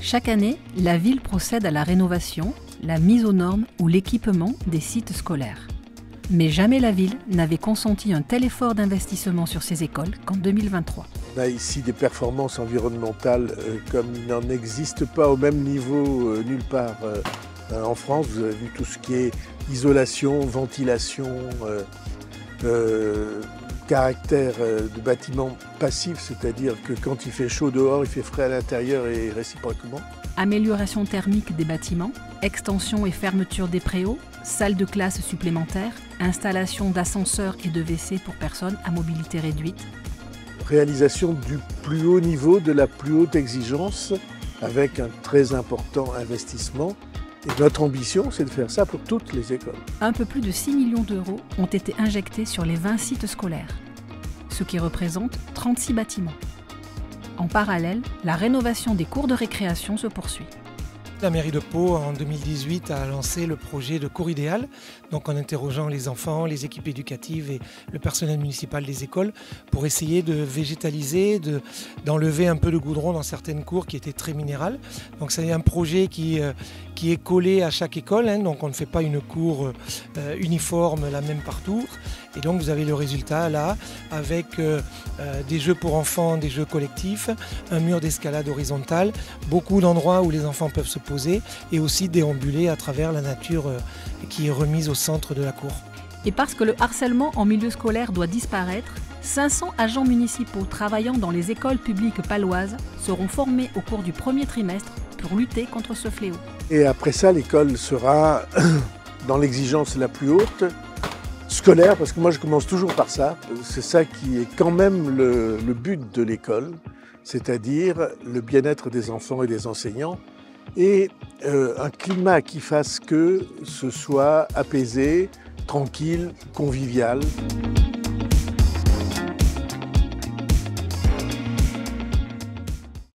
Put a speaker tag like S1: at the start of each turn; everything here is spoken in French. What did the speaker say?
S1: Chaque année, la ville procède à la rénovation, la mise aux normes ou l'équipement des sites scolaires. Mais jamais la ville n'avait consenti un tel effort d'investissement sur ces écoles qu'en 2023.
S2: On a ici des performances environnementales comme il n'en existe pas au même niveau nulle part en France. Vous avez vu tout ce qui est isolation, ventilation, caractère de bâtiment passif, c'est-à-dire que quand il fait chaud dehors, il fait frais à l'intérieur et réciproquement.
S1: Amélioration thermique des bâtiments, extension et fermeture des préaux, salles de classe supplémentaires, installation d'ascenseurs et de WC pour personnes à mobilité réduite.
S2: Réalisation du plus haut niveau, de la plus haute exigence, avec un très important investissement. Et notre ambition, c'est de faire ça pour toutes les écoles.
S1: Un peu plus de 6 millions d'euros ont été injectés sur les 20 sites scolaires, ce qui représente 36 bâtiments. En parallèle, la rénovation des cours de récréation se poursuit.
S3: La mairie de Pau, en 2018, a lancé le projet de cours idéal, donc en interrogeant les enfants, les équipes éducatives et le personnel municipal des écoles pour essayer de végétaliser, d'enlever un peu de goudron dans certaines cours qui étaient très minérales. Donc c'est un projet qui est collé à chaque école, donc on ne fait pas une cour uniforme, la même partout. Et donc vous avez le résultat là, avec des jeux pour enfants, des jeux collectifs, un mur d'escalade horizontale, beaucoup d'endroits où les enfants peuvent se poser et aussi déambuler à travers la nature qui est remise au centre de la cour.
S1: Et parce que le harcèlement en milieu scolaire doit disparaître, 500 agents municipaux travaillant dans les écoles publiques paloises seront formés au cours du premier trimestre pour lutter contre ce fléau.
S2: Et après ça, l'école sera dans l'exigence la plus haute, scolaire, parce que moi je commence toujours par ça. C'est ça qui est quand même le but de l'école, c'est-à-dire le bien-être des enfants et des enseignants, et un climat qui fasse que ce soit apaisé, tranquille, convivial.